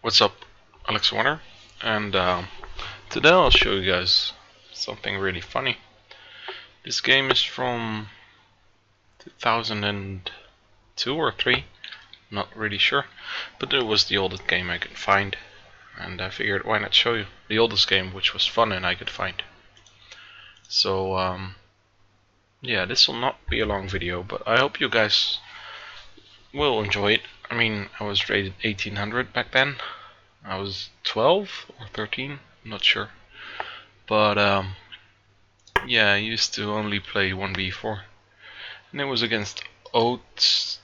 What's up, Alex Warner, and today I'll show you guys something really funny. This game is from 2002 or 3, not really sure, but it was the oldest game I could find, and I figured why not show you the oldest game which was fun and I could find. So yeah, this will not be a long video, but I hope you guys will enjoy it. I mean, I was rated 1800 back then. I was 12 or 13, I'm not sure. But yeah, I used to only play 1v4, and it was against Oats,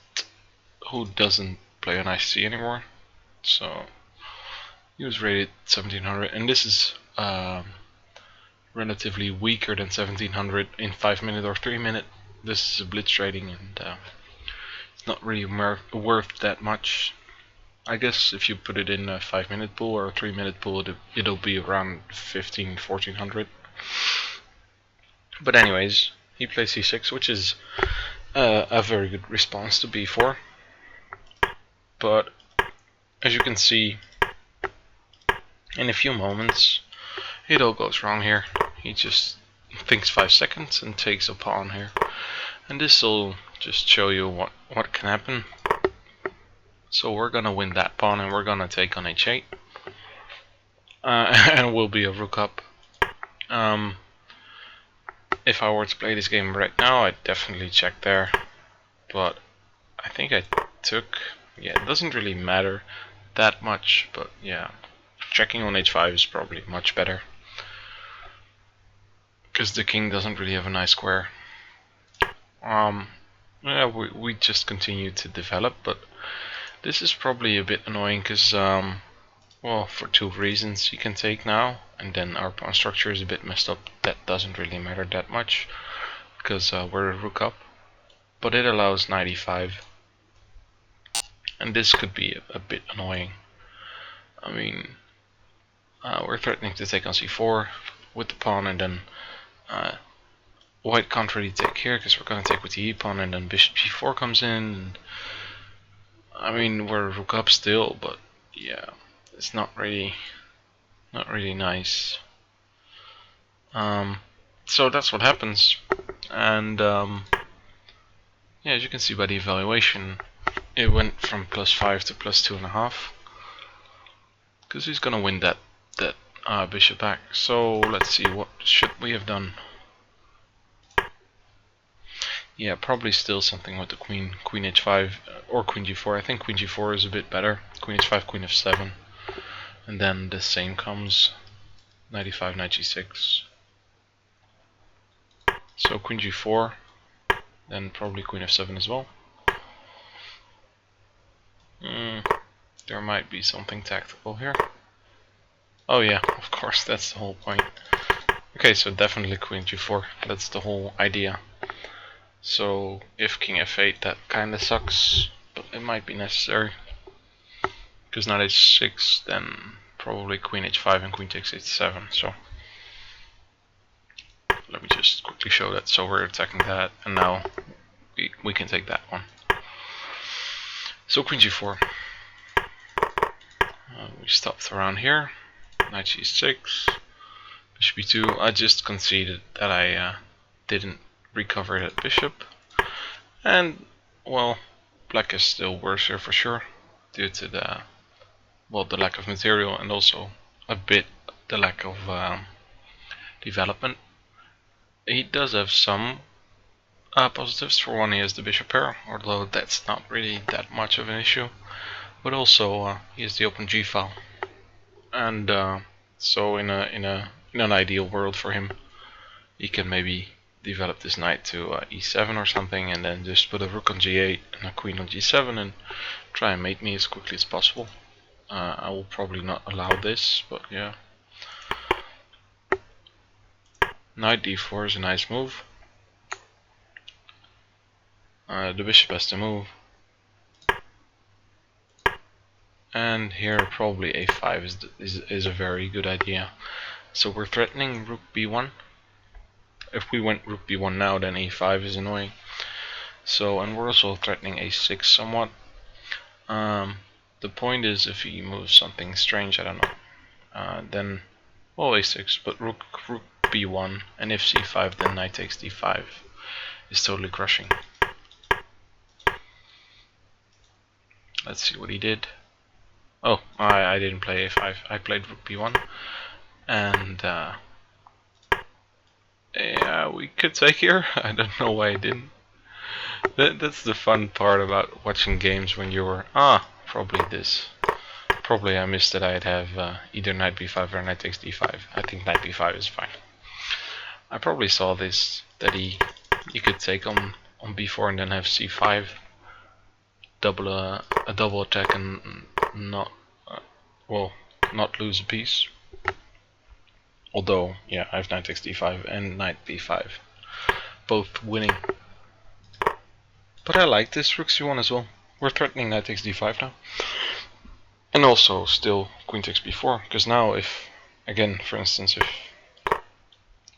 who doesn't play on IC anymore. So he was rated 1700, and this is relatively weaker than 1700 in 5 minute or 3 minute. This is a blitz trading, and it's not really worth that much. I guess if you put it in a 5 minute pool or a 3 minute pool, it'll be around 1400. But anyways, he plays c6, which is a very good response to b4. But as you can see, in a few moments, it all goes wrong here. He just thinks 5 seconds and takes a pawn here. And this will just show you what can happen. So we're gonna win that pawn and we're gonna take on h8. And we'll be a rook up. If I were to play this game right now, I'd definitely check there. But I think I took... yeah, it doesn't really matter that much, but yeah, checking on h5 is probably much better, because the king doesn't really have a nice square. Yeah, we just continue to develop, but this is probably a bit annoying because, well, for two reasons. You can take now, and then our pawn structure is a bit messed up. That doesn't really matter that much, because we're a rook up, but it allows knight e5, and this could be a bit annoying. I mean, we're threatening to take on c4 with the pawn, and then white can't really take here because we're going to take with the e pawn, and then bishop g4 comes in. And, I mean, we're rook up still, but yeah, it's not really nice. So that's what happens, and yeah, as you can see by the evaluation, it went from +5 to +2.5, because he's gonna win that bishop back. So let's see, what should we have done? Yeah, probably still something with the queen h5 or queen g4. I think queen g4 is a bit better. Queen h5, queen f7, and then the same comes knight e5, knight g6. So queen g4, then probably queen f7 as well. There might be something tactical here. Oh yeah, of course, that's the whole point. Okay, so definitely queen g4, that's the whole idea. So if king f8, that kinda sucks, but it might be necessary. Because knight h6, then probably queen h5 and queen takes h7, so let me just quickly show that. So we're attacking that, and now we can take that one. So queen g4. We stopped around here. Knight g6, bishop b2. I just conceded that I didn't recover that bishop, and well, black is still worse here for sure, due to the lack of material, and also a bit the lack of development. He does have some positives. For one, he has the bishop pair, although that's not really that much of an issue. But also, he has the open g file, and so in an ideal world for him, he can maybe develop this knight to e7 or something, and then just put a rook on g8 and a queen on g7 and try and mate me as quickly as possible. I will probably not allow this, but yeah. Knight d4 is a nice move. The bishop has to move, and here probably a5 is a very good idea. So we're threatening rook b1. If we went rook b1 now, then a5 is annoying. So, and we're also threatening a6 somewhat. the point is, if he moves something strange, I don't know, then, well, a6, but rook b1, and if c5, then knight takes d5 is totally crushing. Let's see what he did. Oh, I didn't play a5, I played rook b1, and yeah, we could take here. I don't know why I didn't. That's the fun part about watching games when you were, probably this. Probably I missed that I'd have either knight b5 or knight takes d5. I think knight b5 is fine. I probably saw this, that you could take on b4 and then have c5, a double attack and not, well, not lose a piece. Although, yeah, I have knight takes d5 and knight b5, both winning. But I like this rook c1 as well. We're threatening knight takes d5 now. And also still queen takes b4, because now if, again, for instance, if,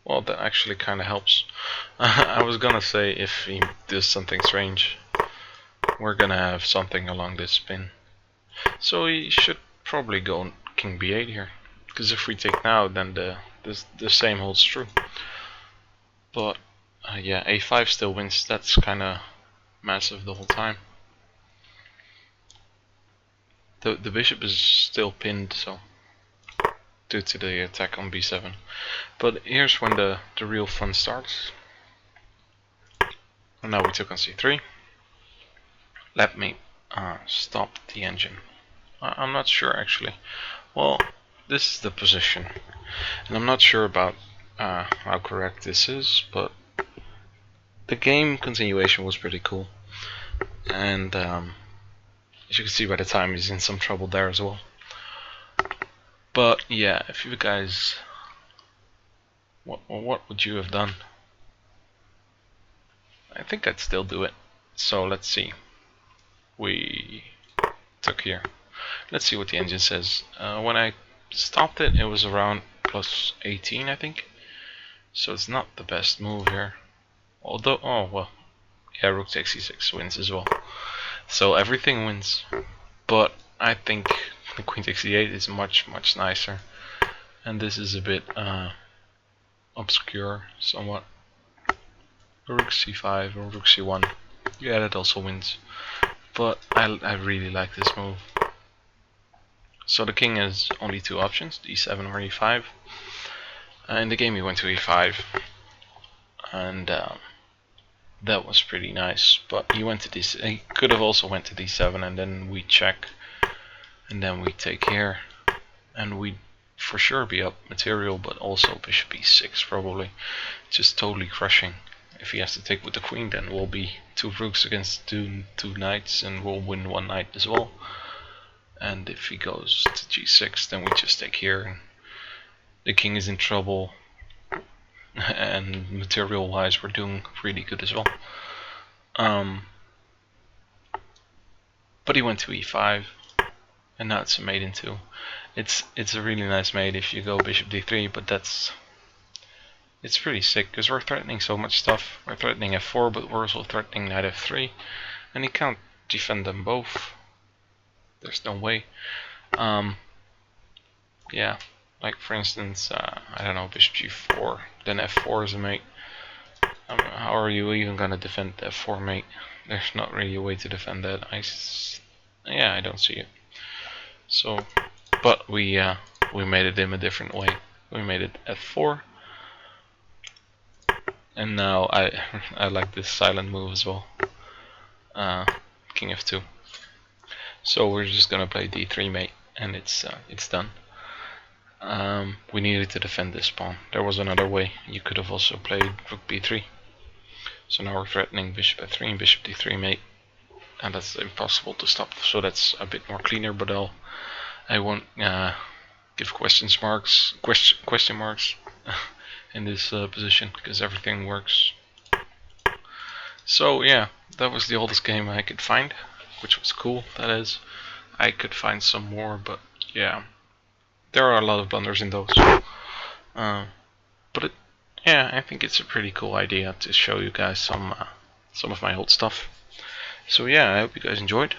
well, that actually kind of helps. I was gonna say if he does something strange, we're gonna have something along this pin. So he should probably go king b8 here, because if we take now, then the same holds true. But yeah, a5 still wins. That's kind of massive the whole time. The bishop is still pinned, so due to the attack on b7. But here's when the real fun starts. And now we took on c3. Let me stop the engine. I'm not sure actually. Well, this is the position, and I'm not sure about how correct this is, but the game continuation was pretty cool. And as you can see by the time, he's in some trouble there as well. But yeah, if you guys, what would you have done? I think I'd still do it. So let's see. We took here. Let's see what the engine says. When I stopped it, it was around plus 18, I think. So it's not the best move here. Although, oh well, yeah, rook takes c6 wins as well. So everything wins. But I think the queen takes e8 is much nicer, and this is a bit obscure somewhat. Rook c5 or rook c1, yeah, that also wins, but I really like this move. So the king has only two options, d7 or e5. In the game he went to e5, and that was pretty nice, but he went to d6. He could have also went to d7 and then we check, and then we take here, and we'd for sure be up material, but also bishop e6 probably, just totally crushing. If he has to take with the queen, then we'll be two rooks against two knights, and we'll win one knight as well. And if he goes to g6, then we just take here, and the king is in trouble, and material wise we're doing really good as well. But he went to e5, and now it's a mate in 2. It's a really nice mate if you go bishop d3, but it's pretty sick because we're threatening so much stuff. We're threatening f4, but we're also threatening knight f3, and he can't defend them both. There's no way. Yeah, like for instance, I don't know, bishop g4, then f4 is a mate. How are you even gonna defend the f4 mate? There's not really a way to defend that. I don't see it. So, but we made it in a different way. We made it f4, and now I like this silent move as well. King f2. So we're just gonna play d3 mate, and it's done. We needed to defend this pawn. There was another way. You could have also played rook b3. So now we're threatening bishop f3 and bishop d3 mate, and that's impossible to stop. So that's a bit more cleaner, but I won't give question marks in this position because everything works. So yeah, that was the oldest game I could find, which was cool. That is, I could find some more, but yeah, there are a lot of blunders in those. But yeah, I think it's a pretty cool idea to show you guys some of my old stuff. So yeah, I hope you guys enjoyed,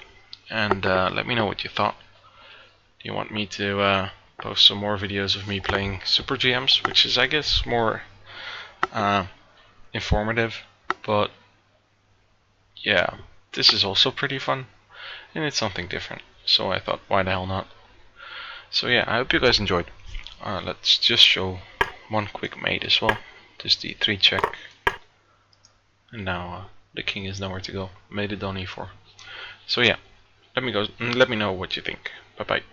and let me know what you thought. Do you want me to post some more videos of me playing Super GMs, which is, I guess, more informative, but yeah, this is also pretty fun, and it's something different, so I thought, why the hell not? So yeah, I hope you guys enjoyed. Let's just show one quick mate as well, just the 3 check, and now the king is nowhere to go, made it on e4. So yeah, let me know what you think. Bye bye.